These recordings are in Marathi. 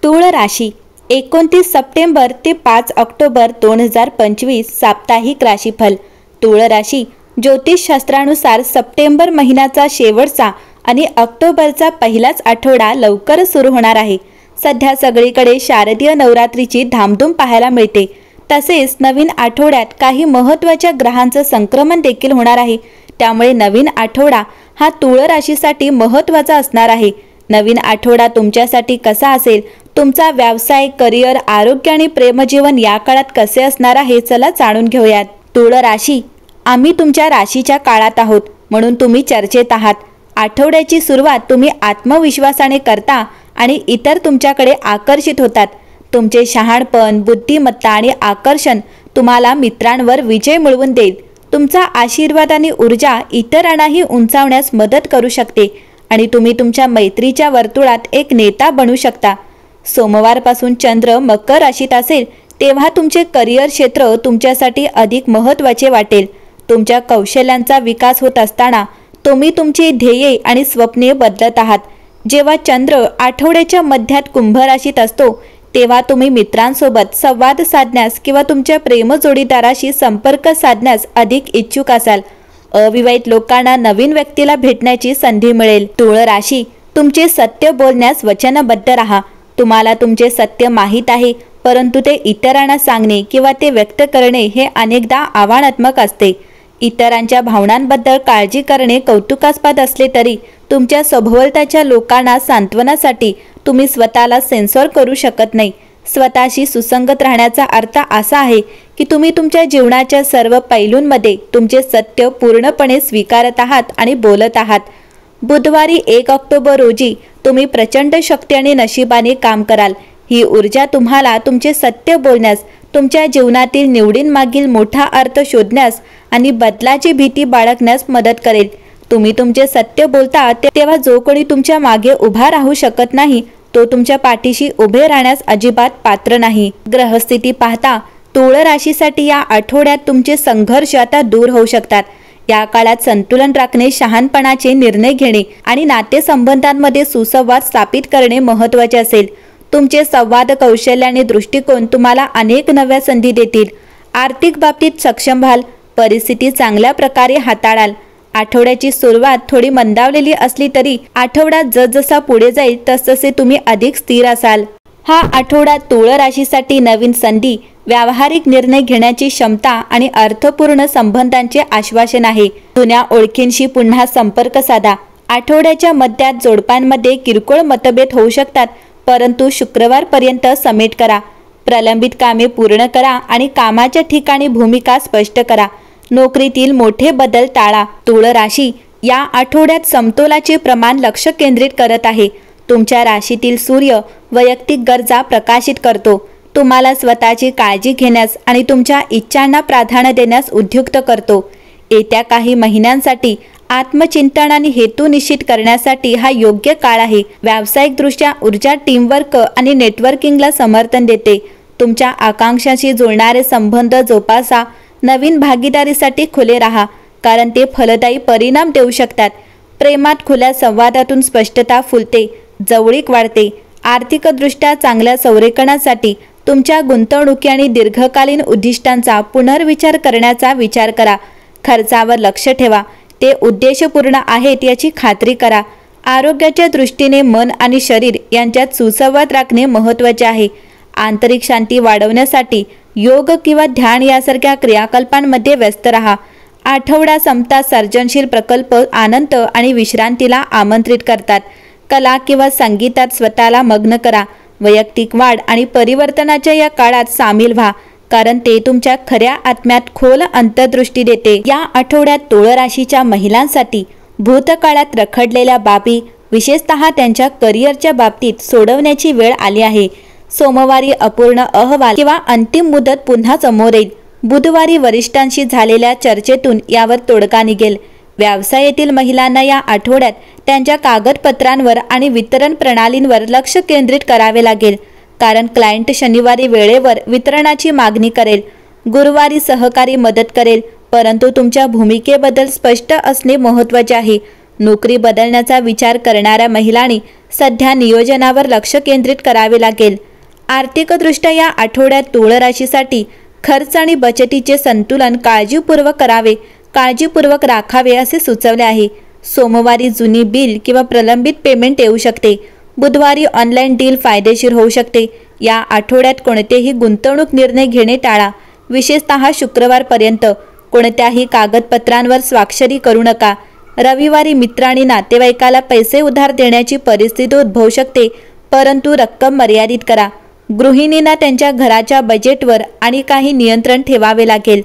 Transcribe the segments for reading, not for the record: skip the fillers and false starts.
तूळ राशी 29 सप्टेंबर ते 5 ऑक्टोबर 2025 साप्ताहिक राशीफल। तूळ राशी ज्योतिषशास्त्रानुसार सप्टेंबर महिन्याचा शेवटचा आणि ऑक्टोबरचा पहिलाच आठवडा लवकरच सुरू होणार आहे। सध्या सगळीकडे शारदीय नवरात्रीची धामधूम पाहायला मिळते। तसेच नवीन आठवड्यात काही महत्त्वाच्या ग्रहांचं संक्रमण देखील होणार आहे। त्यामुळे नवीन आठवडा हा तूळ राशीसाठी महत्त्वाचा असणार आहे। नवीन आठवडा तुमच्यासाठी कसा असेल, तुमचा व्यवसाय, करिअर, आरोग्य आणि प्रेमजीवन या काळात कसे असणार आहे, चला जाणून घेऊयात। तूळ राशी, आम्ही तुमच्या राशीच्या काळात आहोत म्हणून तुम्ही चर्चेत आहात। आठवड्याची सुरुवात तुम्ही आत्मविश्वासाने करता आणि इतर तुमच्याकडे आकर्षित होतात। तुमचे शहाणपण, बुद्धिमत्ता आणि आकर्षण तुम्हाला मित्रांवर विजय मिळवून देईल। तुमचा आशीर्वाद आणि ऊर्जा इतरांनाही उंचावण्यास मदत करू शकते आणि तुम्ही तुमच्या मैत्रीच्या वर्तुळात एक नेता बनू शकता। सोमवारपासून चंद्र मकर राशीत असेल तेव्हा तुमचे करिअर क्षेत्र तुमच्यासाठी अधिक महत्त्वाचे वाटेल। तुमच्या कौशल्यांचा विकास होत असताना तुम्ही तुमची ध्येये आणि स्वप्ने बदलत आहात। जेव्हा चंद्र आठवड्याच्या मध्यात कुंभ राशीत असतो तेव्हा तुम्ही मित्रांसोबत संवाद साधण्यास किंवा तुमच्या प्रेम जोडीदाराशी संपर्क साधण्यास अधिक इच्छुक असाल। अविवाहित लोकांना नवीन व्यक्तीला भेटण्याची संधी मिळेल। तूळ राशी, तुमचे सत्य बोलण्यास वचनबद्ध राहा। तुम्हाला तुमचे सत्य माहीत आहे, परंतु ते इतरांना सांगणे किंवा ते व्यक्त करणे हे अनेकदा आव्हानात्मक असते। इतरांच्या भावनांबद्दल काळजी करणे कौतुकास्पद असले तरी तुमच्या सभोवतालच्या लोकांना सांत्वनासाठी तुम्ही स्वतःला सेन्सॉर करू शकत नाही। स्वतःशी सुसंगत राहण्याचा अर्थ असा आहे की तुम्ही तुमच्या जीवनाच्या सर्व पैलूंमध्ये तुमचे सत्य पूर्णपणे स्वीकारत आहात आणि बोलत आहात। बुधवारी 1 ऑक्टोबर रोजी तुम्ही प्रचंड शक्ती आणि नशिबाने काम कराल। ही ऊर्जा तुम्हाला तुमचे सत्य बोलण्यास, तुमच्या जीवनातील निवडींमागील मोठा अर्थ शोधण्यास आणि बदलाची भीती बाळगण्यास मदत करेल। तुम्ही तुमचे सत्य बोलता तेव्हा जो कोणी तुमच्या मागे उभा राहू शकत नाही तो तुमच्या पाठीशी उभे राहण्यास अजिबात पात्र नाही। ग्रहस्थिती पाहता तूळ राशीसाठी या आठवड्यात तुमचे संघर्ष आता दूर होऊ शकतात। या काळात संतुलन राखणे, शहाणपणाचे निर्णय घेणे आणि नातेसंबंधांमध्ये सुसंवाद स्थापित करणे महत्त्वाचे असेल। तुमचे संवाद कौशल्य आणि दृष्टिकोन तुम्हाला अनेक नव्या संधी देतील। आर्थिक बाबतीत सक्षम व्हाल, परिस्थिती चांगल्या प्रकारे हाताळाल। आठवड्याची सुरुवात थोडी मंदावलेली असली तरी आठवडा जसजसा पुढे जाईल तसतसे तुम्ही अधिक स्थिर असाल। हा आठवडा तूळ राशीसाठी नवीन संधी, व्यावहारिक निर्णय घेण्याची क्षमता आणि अर्थपूर्ण संबंधांचे आश्वासन आहे। जुन्या ओळखींशी पुन्हा संपर्क साधा। आठवड्याच्या मध्यात जोडप्यांमध्ये किरकोळ मतभेद होऊ शकतात, परंतु शुक्रवारपर्यंत समेट करा। प्रलंबित कामे पूर्ण करा आणि कामाच्या ठिकाणी भूमिका स्पष्ट करा। नोकरीतील मोठे बदल टाळा। तूळ राशी या आठवड्यात समतोलाचे प्रमाण लक्ष केंद्रित करत आहे। तुमच्या राशीतील सूर्य वैयक्तिक गरजा प्रकाशित करतो, तुम्हाला स्वतःची काळजी घेण्यास आणि तुमच्या इच्छांना प्राधान्य देण्यास उद्युक्त करतो। येत्या काही महिन्यांसाठी आत्मचिंतन आणि हेतू निश्चित करण्यासाठी हा योग्य काळ आहे। व्यावसायिकदृष्ट्या ऊर्जा टीमवर्क आणि नेटवर्किंगला समर्थन देते। तुमच्या आकांक्षांशी जुळणारे संबंध जोपासा। नवीन भागीदारीसाठी खुले राहा, कारण ते फलदायी परिणाम देऊ शकतात। प्रेमात खुल्या संवादातून स्पष्टता फुलते, जवळीक वाढते। आर्थिकदृष्ट्या चांगल्या संरेखनासाठी तुमच्या गुंतवणुकी आणि दीर्घकालीन उद्दिष्टांचा पुनर्विचार करण्याचा विचार करा। खर्चावर लक्ष ठेवा, ते उद्देशपूर्ण आहेत याची खात्री करा। आरोग्याच्या दृष्टीने मन आणि शरीर यांच्यात सुसंवाद राखणे महत्त्वाचे आहे। आंतरिक शांती वाढवण्यासाठी योग किंवा ध्यान यासारख्या क्रियाकल्पांमध्ये व्यस्त राहा। आठवडा संपता सर्जनशील प्रकल्प आनंद आणि विश्रांतीला आमंत्रित करतात। कला किंवा संगीतात स्वतःला मग्न करा। वैयक्तिक वाढ आणि परिवर्तनाच्या या काळात सामील व्हा, कारण ते तुमच्या खऱ्या आत्म्यात खोल अंतर्दृष्टी देते। या आठवड्यात तूळ राशीच्या महिलांसाठी भूतकाळात रखडलेल्या बाबी, विशेषतः त्यांच्या करिअरच्या बाबतीत सोडवण्याची वेळ आली आहे। सोमवारी अपूर्ण अहवाल किंवा अंतिम मुदत पुन्हा समोर येईल। बुधवारी वरिष्ठांशी झालेल्या चर्चेतून यावर तोडगा निघेल। व्यवसायातील महिलांना या आठवड्यात त्यांच्या कागदपत्रांवर आणि वितरण प्रणालींवर लक्ष केंद्रित करावे लागेल, कारण क्लायंट शनिवारी वेळेवर वितरणाची मागणी करेल। गुरुवारी सहकारी मदत करेल, परंतु तुमच्या भूमिकेबद्दल स्पष्ट असणे महत्त्वाचे आहे। नोकरी बदलण्याचा विचार करणाऱ्या महिलांनी सध्या नियोजनावर लक्ष केंद्रित करावे लागेल। आर्थिकदृष्ट्या या आठवड्यात तुळ राशीसाठी खर्च आणि बचतीचे संतुलन काळजीपूर्वक राखावे असे सुचवले आहे। सोमवारी जुनी बिल किंवा प्रलंबित पेमेंट येऊ शकते। बुधवारी ऑनलाईन डील फायदेशीर होऊ शकते। या आठवड्यात कोणतेही गुंतवणूक निर्णय घेणे टाळा। विशेषतः शुक्रवारपर्यंत कोणत्याही कागदपत्रांवर स्वाक्षरी करू नका। रविवारी मित्र आणि नातेवाईकाला पैसे उधार देण्याची परिस्थिती उद्भवू शकते, परंतु रक्कम मर्यादित करा। गृहिणींना त्यांच्या घराच्या बजेटवर आणि काही नियंत्रण ठेवावे लागेल,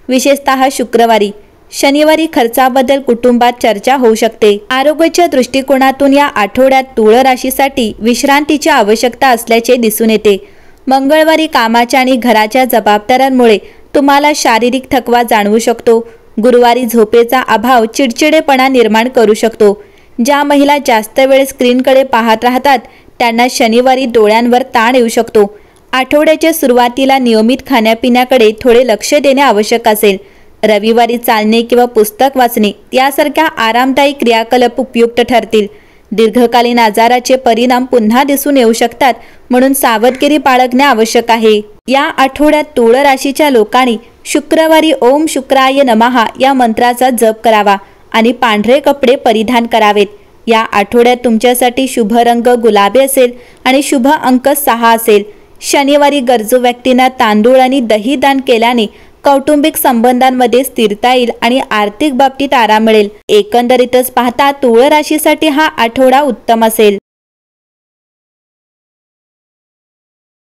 विशेषतः शुक्रवारी। शनिवारी खर्चाबद्दल कुटुंबात चर्चा होऊ शकते। आरोग्याच्या दृष्टिकोनातून या आठवड्यात तुळ राशीसाठी विश्रांतीची आवश्यकता असल्याचे दिसून येते। मंगळवारी कामाच्या आणि घराच्या जबाबदाऱ्यांमुळे तुम्हाला शारीरिक थकवा जाणवू शकतो। गुरुवारी झोपेचा अभाव चिडचिडेपणा निर्माण करू शकतो। ज्या महिला जास्त वेळ स्क्रीनकडे पाहत राहतात त्यांना शनिवारी डोळ्यांवर ताण येऊ शकतो। आठवड्याच्या सुरुवातीला नियमित खाण्यापिण्याकडे थोडे लक्ष देणे आवश्यक असेल। रविवारी चालणे किंवा पुस्तक वाचणे यासारख्या आरामदायी क्रियाकलाप उपयुक्त ठरतील। दीर्घकालीन आजाराचे परिणाम पुन्हा दिसून येऊ शकतात, म्हणून सावधगिरी बाळगणे आवश्यक आहे। या आठवड्यात तुळ राशीच्या लोकांनी शुक्रवारी ओम शुक्राय नमः या मंत्राचा जप करावा आणि पांढरे कपडे परिधान करावेत। या आठवड्यात तुमच्यासाठी शुभ रंग गुलाबी असेल आणि शुभ अंक 6 असेल। शनिवारी गरजू व्यक्तींना तांदूळ आणि दही दान केल्याने कौटुंबिक संबंधांमध्ये स्थिरता येईल आणि आर्थिक बाबतीत आराम मिळेल। एकंदरीतच पाहता तुळ राशीसाठी हा आठवडा उत्तम असेल।